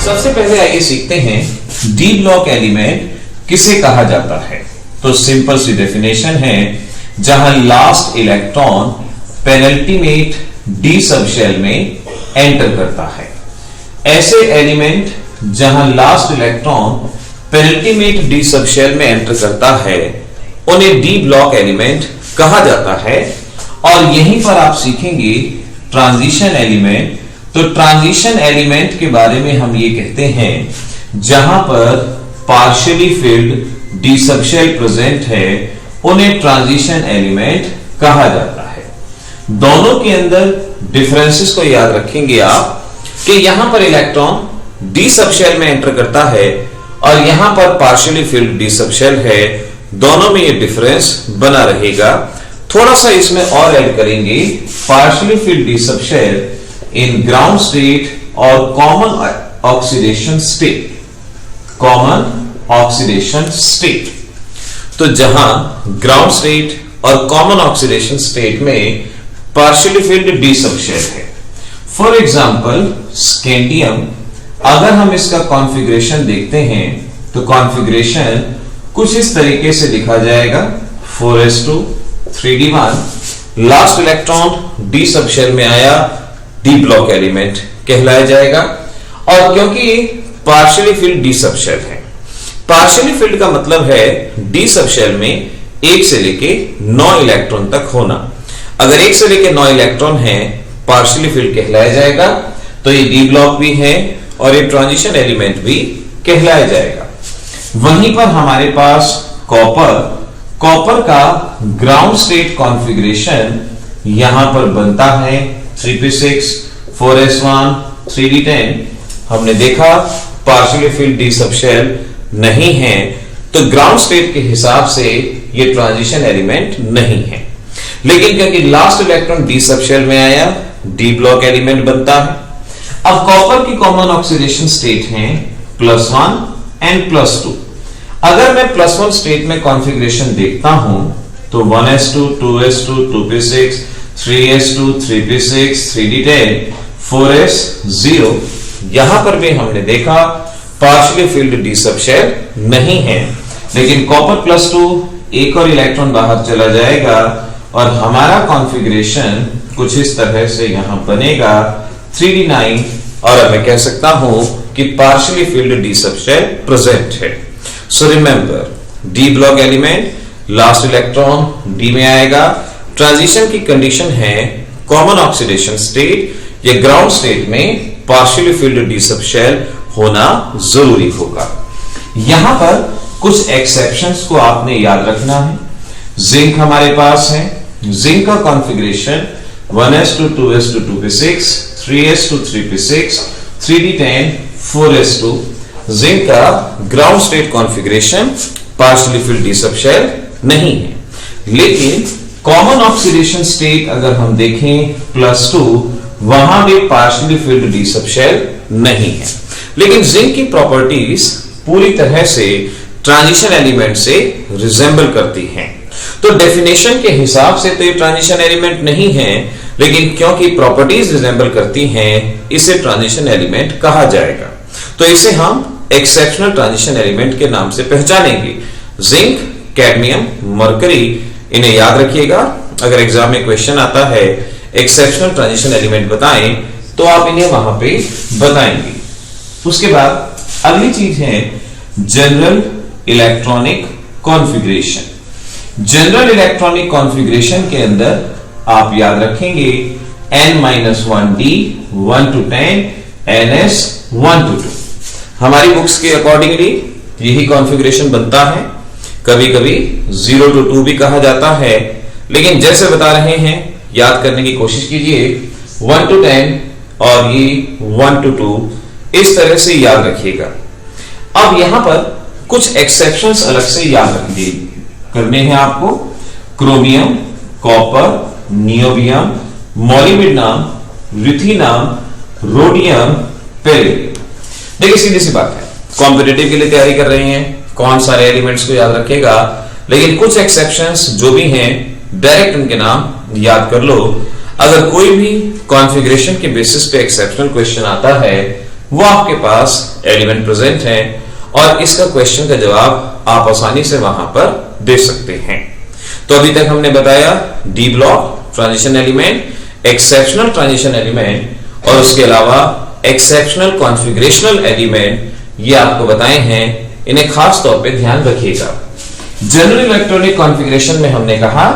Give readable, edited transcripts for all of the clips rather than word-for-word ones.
सबसे पहले आइए सीखते हैं डी ब्लॉक एलिमेंट किसे कहा जाता है। तो सिंपल सी डेफिनेशन है, जहां last electron penultimate D subshell में एंटर करता है। ऐसे एलिमेंट जहां last electron penultimate D subshell में एंटर करता है उन्हें डी ब्लॉक एलिमेंट कहा जाता है। और यहीं पर आप सीखेंगे ट्रांजिशन एलिमेंट। तो ट्रांजिशन एलिमेंट के बारे में हम ये कहते हैं जहां पर partially filled D subshell present है उन्हें ट्रांजिशन एलिमेंट कहा जाता है। दोनों के अंदर डिफरेंसेस को याद रखेंगे आप कि यहां पर इलेक्ट्रॉन डी सबशेल में एंटर करता है और यहां पर पार्शियली फिल्ड डी सबशेल है। दोनों में ये डिफरेंस बना रहेगा। थोड़ा सा इसमें और ऐड करेंगे, partially filled D subshell in ground state और common oxidation state. Common oxidation state, तो जहां ग्राउंड स्टेट और कॉमन ऑक्सीडेशन स्टेट में पार्शियली फिल्ड डी सबशेल है। फॉर एग्जांपल स्कैंडियम, अगर हम इसका कॉन्फ़िगरेशन देखते हैं तो कॉन्फ़िगरेशन कुछ इस तरीके से लिखा जाएगा 4s2 3d1। Last electron D subshell में आया, डी ब्लॉक एलिमेंट कहलाया जाएगा। और क्योंकि पार्शियली फिल्ड डी सबशेल है, पार्शियली फिल्ड का मतलब है डी सबशेल में 1 से लेके 9 इलेक्ट्रॉन तक होना। अगर 1 से लेके 9 इलेक्ट्रॉन है पार्शियली फिल्ड कहलाया जाएगा। तो ये डी ब्लॉक भी है और ये ट्रांजिशन एलिमेंट भी कहलाया जाएगा। वहीं पर हमारे पास कॉपर का ग्राउंड स्टेट कॉन्फ़िगरेशन यहां पर बनता है 3p6 4s1 3d10। हमने देखा पार्शियली फिल्ड डी सबशेल नहीं है, तो ग्राउंड स्टेट के हिसाब से ये ट्रांजिशन एलिमेंट नहीं है। लेकिन क्योंकि लास्ट इलेक्ट्रॉन डी सबशेल में आया, डी ब्लॉक एलिमेंट बनता है। अब कॉपर की कॉमन ऑक्सीडेशन स्टेट है +1 एंड +2। अगर मैं +1 स्टेट में कॉन्फ़िगरेशन देखता हूं तो 1s2 2s2 2p6 3s2 3p6 3d10 4s0। यहां पर भी हमने देखा पार्शियली फिल्ड डी सबशेल नहीं है। लेकिन कॉपर +2 एक और इलेक्ट्रॉन बाहर चला जाएगा और हमारा कॉन्फ़िगरेशन कुछ इस तरह से यहां बनेगा 3d9। और मैं कह सकता हूं कि partially filled D subshell present है। So remember, D block element last electron D में आएगा। ट्रांजिशन की कंडीशन है कॉमन ऑक्सीडेशन स्टेट या ग्राउंड स्टेट में पार्शियली फिल्ड डी सबशेल होना जरूरी होगा। यहां पर कुछ एक्सेप्शंस को आपने याद रखना है। जिंक हमारे पास है, जिंक का configuration 1s2 2s2 2p6 3s2 3p6 3d10 4s2। Zinc का ground state configuration partially filled D subshell नहीं है। लेकिन कॉमन ऑक्सीडेशन स्टेट अगर हम देखें +2, वहां भी पार्शियली फिल्ड डी सबशेल नहीं है। लेकिन जिंक की प्रॉपर्टीज पूरी तरह से ट्रांजिशन एलिमेंट से रिजेंबल करती हैं। तो डेफिनेशन के हिसाब से तो ये ट्रांजिशन एलिमेंट नहीं है, लेकिन क्योंकि प्रॉपर्टीज रिजेंबल करती हैं इसे ट्रांजिशन एलिमेंट कहा जाएगा। तो इसे हम एक्सेप्शनल ट्रांजिशन एलिमेंट के नाम से पहचानेंगे। जिंक, कैडमियम, मरकरी, इन्हें याद रखिएगा। अगर एग्जाम में क्वेश्चन आता है एक्सेप्शनल ट्रांजिशन एलिमेंट बताएं तो आप इन्हें वहां पे बताएंगे। उसके बाद अगली चीज है general electronic configuration. General electronic configuration के अंदर आप याद रखेंगे n-1d 1 to 10 ns 1 to 2। हमारी बुक्स के अकॉर्डिंगली यही कॉन्फ़िगरेशन बनता है। कभी कभी 0 to 2 भी कहा जाता है, लेकिन जैसे बता रहे हैं याद करने की कोशिश कीजिए। 1 to 10 और ये 1 to 2 इस तरह से याद रखिएगा। अब यहां पर कुछ एक्सेप्शंस अलग से याद करने हैं आपको। Chromium, copper, niobium, molybdenum, lithium, rhodium, beryllium. देखिए सीधी सी बात है, कॉम्पिटिटिव के लिए तैयारी कर रहे हैं, कौन सारे एलिमेंट्स को याद रखेगा। लेकिन कुछ एक्सेप्शंस जो भी हैं डायरेक्ट उनके नाम याद कर लो। अगर कोई भी कॉन्फ़िगरेशन के बेसिस पे एक्सेप्शनल क्वेश्चन आता है वो आपके पास एलिमेंट प्रेजेंट है और इसका क्वेश्चन का जवाब आप आसानी से वहां पर दे सकते हैं। तो अभी तक हमने बताया D block transition element, exceptional transition element और उसके अलावा एक्सेप्शनल कॉन्फ़िगरेशनल एलिमेंट, ये आपको बताए हैं। इन्हें खास तौर पे ध्यान रखिएगा। जनरल इलेक्ट्रॉनिक कॉन्फ़िगरेशन में हमने कहा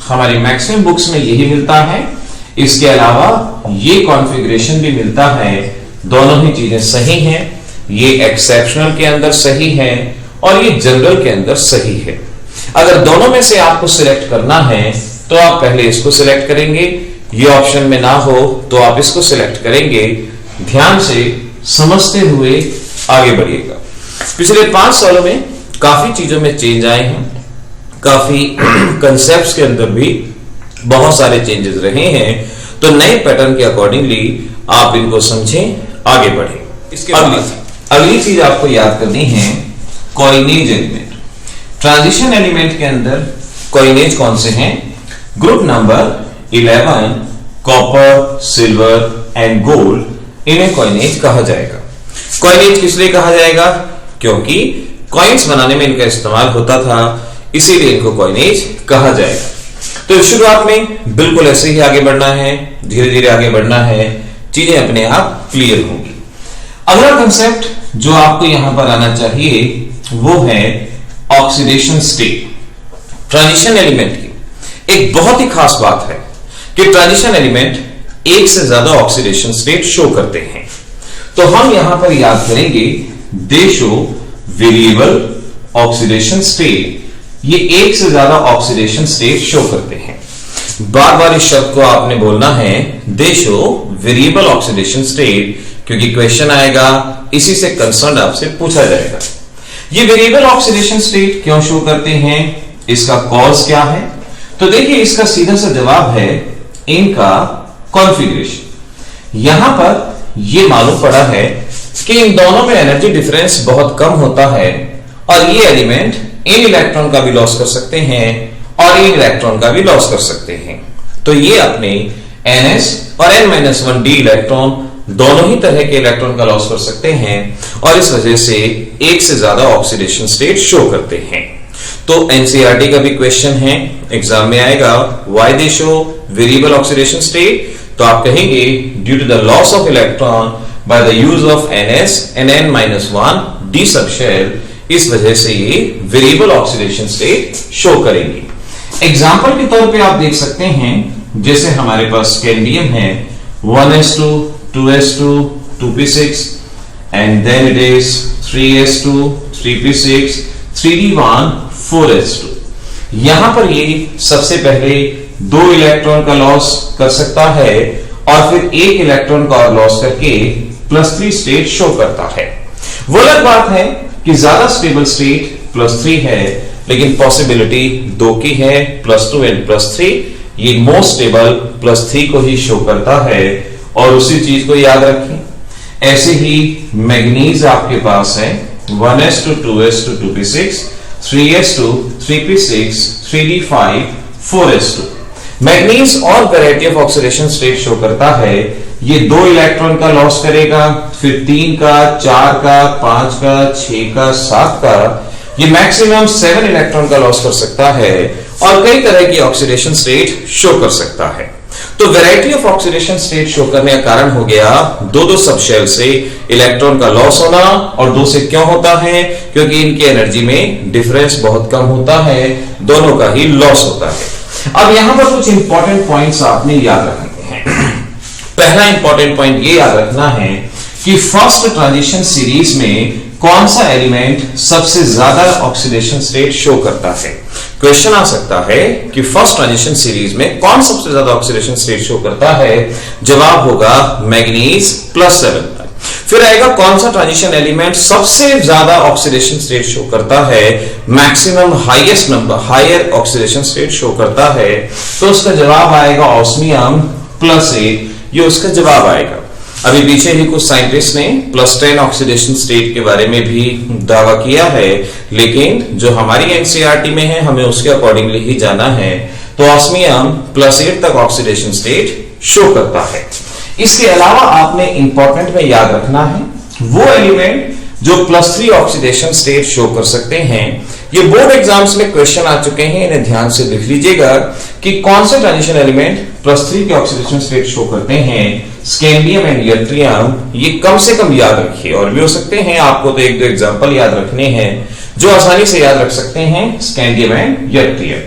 हमारी मैक्सिमम बुक्स में यही मिलता है, इसके अलावा ये कॉन्फ़िगरेशन भी मिलता है। दोनों ही चीजें सही हैं, ये एक्सेप्शनल के अंदर सही है और ये जनरल के अंदर सही है। अगर दोनों में से आपको सिलेक्ट करना है तो आप पहले इसको सिलेक्ट करेंगे, ये ऑप्शन में ना हो तो आप इसको सिलेक्ट करेंगे। ध्यान से समझते हुए आगे बढ़िएगा। पिछले 5 सालों में काफी चीजों में चेंज आए हैं, काफी कंसेप्ट्स के अंदर भी बहुत सारे चेंजेस रहे हैं। तो नए पैटर्न के अकॉर्डिंगली आप इनको समझें, आगे बढ़ें। इसके अगली चीज आपको याद करनी है कॉइनेज एलिमेंट। ट्रांजिशन एलिमेंट के अंदर कॉइनेज कौन से हैं? Group number 11 copper, silver and gold, इन्हें कॉइनेज कहा जाएगा। कॉइनेज किस लिए कहा जाएगा? क्योंकि कॉइन्स बनाने में इनका इस्तेमाल होता था, इसीलिए इनको कॉइनेज कहा जाएगा। तो शुरुआत में बिल्कुल ऐसे ही आगे बढ़ना है, धीरे धीरे आगे बढ़ना है, चीजें अपने आप क्लियर होंगी। अगला कंसेप्ट जो आपको यहां पर आना चाहिए वो है ऑक्सीडेशन स्टेट। ट्रांजिशन एलिमेंट की एक बहुत ही खास बात है कि ट्रांजिशन एलिमेंट एक से ज्यादा ऑक्सीडेशन स्टेट शो करते हैं। तो हम यहां पर याद करेंगे दे शो वेरिएबल ऑक्सीडेशन स्टेट, ये एक से ज्यादा ऑक्सीडेशन स्टेट शो करते हैं। बार बार इस शब्द को आपने बोलना है, दे शो वेरिएबल ऑक्सीडेशन स्टेट, क्योंकि क्वेश्चन आएगा, इसी से कंसर्न आपसे पूछा जाएगा। ये वेरिएबल ऑक्सीडेशन स्टेट क्यों शो करते हैं, इसका कॉज क्या है? तो देखिए इसका सीधा सा जवाब है इनका कॉन्फ़िगरेशन। यहां पर यह मालूम पड़ा है कि इन दोनों में एनर्जी डिफरेंस बहुत कम होता है और ये एलिमेंट इन इलेक्ट्रॉन का भी लॉस कर सकते हैं और इन इलेक्ट्रॉन का भी लॉस कर सकते हैं। तो ये अपने ns और n-1 d इलेक्ट्रॉन दोनों ही तरह के इलेक्ट्रॉन का लॉस कर सकते हैं और इस वजह से एक से ज्यादा ऑक्सीडेशन स्टेट शो करते हैं। तो एनसीईआरटी का भी क्वेश्चन है, एग्जाम में आएगा, why they show variable oxidation state? तो आप कहेंगे due to the loss of electron by the use of ns and n-1 d subshell, इस वजह से ये वेरिएबल ऑक्सीडेशन स्टेट शो करेंगी। एग्जांपल के तौर पे आप देख सकते हैं, जैसे हमारे पास कैडमियम है 1s2 2s2 2p6 and then it is 3s2 3p6 3d1 4s2। यहां पर ये सबसे पहले 2 इलेक्ट्रॉन का लॉस कर सकता है और फिर एक इलेक्ट्रॉन का और लॉस करके +3 स्टेट शो करता है। वो अलग बात है कि ज्यादा स्टेबल स्टेट +3 है, लेकिन पॉसिबिलिटी 2 की है, +2 and +3। ये मोस्ट स्टेबल +3 को ही शो करता है और उसी चीज को याद रखें। ऐसे ही मैग्नीज आपके पास है 1s2 2s2 2p6 3s2 3p6 3d5 4s2। Manganese और variety of oxidation state show करता है। ये 2 इलेक्ट्रॉन का लॉस करेगा, फिर 3 का 4 का 5 का 6 का 7 का, ये मैक्सिमम 7 इलेक्ट्रॉन का लॉस कर सकता है और कई तरह की ऑक्सीडेशन स्टेट शो कर सकता है। तो variety of oxidation state show करने का कारण हो गया 2 सबशेल से इलेक्ट्रॉन का लॉस होना। और 2 से क्यों होता है? क्योंकि इनकी एनर्जी में डिफरेंस बहुत कम होता है, दोनों का ही लॉस होता है। अब यहां पर कुछ इंपॉर्टेंट पॉइंट्स आपने याद रखने हैं। पहला इंपॉर्टेंट पॉइंट ये याद रखना है कि फर्स्ट ट्रांजिशन सीरीज में कौन सा एलिमेंट सबसे ज्यादा ऑक्सीडेशन स्टेट शो करता है। क्वेश्चन आ सकता है कि फर्स्ट ट्रांजिशन सीरीज में कौन सबसे ज्यादा ऑक्सीडेशन स्टेट शो करता है? जवाब होगा मैग्नीज +7। फिर आएगा कौन सा ट्रांजिशन एलिमेंट सबसे ज्यादा ऑक्सीडेशन स्टेट शो करता है, maximum highest number higher oxidation state show करता है? तो उसका जवाब आएगा ऑस्मियम +8, ये उसका जवाब आएगा। अभी पीछे ही कुछ साइंटिस्ट ने +10 ऑक्सीडेशन स्टेट के बारे में भी दावा किया है, लेकिन जो हमारी एनसीईआरटी में है हमें उसके अकॉर्डिंगली ही जाना है। तो ऑस्मियम +8 तक ऑक्सीडेशन स्टेट शो करता है। इसके अलावा आपने इंपॉर्टेंट में याद रखना है वो एलिमेंट जो +3 ऑक्सीडेशन स्टेट शो कर सकते हैं। ये बोर्ड एग्जाम्स में क्वेश्चन आ चुके हैं, इन्हें ध्यान से लिख लीजिएगा कि कौन से ट्रांजिशन एलिमेंट +3 के ऑक्सीडेशन स्टेट शो करते हैं। स्कैंडियम एंड यट्रियम, ये कम से कम याद रखिए, और भी हो सकते हैं, आपको तो एक दो एग्जांपल याद रखने हैं जो आसानी से याद रख सकते हैं। Scandium and yttrium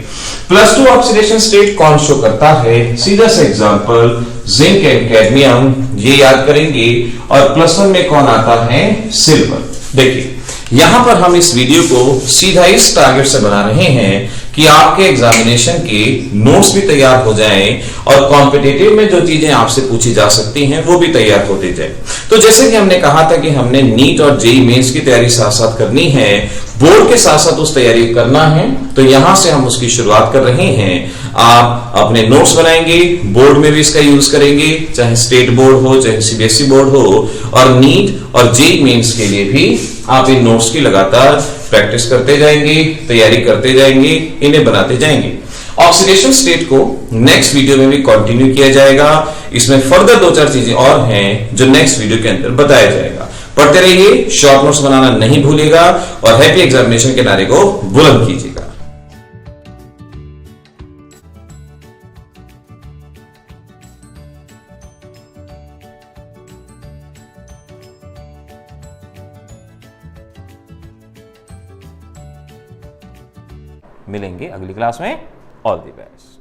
+2 oxidation state कौन शो करता है, सीधा सा एग्जांपल जिंक एंड कैडमियम, ये याद करेंगे। और +1 में कौन आता है, सिल्वर। देखिए यहां पर हम इस वीडियो को सीधा इस टारगेट से बना रहे हैं कि आपके एग्जामिनेशन के नोट्स भी तैयार हो जाएं और कॉम्पिटिटिव में जो चीजें आपसे पूछी जा सकती हैं वो भी तैयार होती जाए। तो जैसे कि हमने कहा था कि हमने नीट और जेईई मेंस की तैयारी साथ साथ करनी है, बोर्ड के साथ साथ उस तैयारी करना है, तो यहां से हम उसकी शुरुआत कर रहे हैं। आप अपने नोट्स बनाएंगे, बोर्ड में भी इसका यूज करेंगे, चाहे स्टेट बोर्ड हो चाहे सीबीएसई बोर्ड हो, और नीट और जेईई मेंस के लिए भी आप इन नोट्स की लगातार प्रैक्टिस करते जाएंगे, तैयारी करते जाएंगे, इन्हें बनाते जाएंगे। ऑक्सीडेशन स्टेट को नेक्स्ट वीडियो में भी कंटिन्यू किया जाएगा। इसमें फर्दर 2-4 चीजें और हैं जो नेक्स्ट वीडियो के अंदर बताया जाएगा। पढ़ते रहिए, शॉर्ट नोट्स बनाना नहीं भूलिएगा और हैप्पी एग्जामिनेशन के नारे को बुलंद कीजिएगा। मिलेंगे अगली क्लास में। All the best.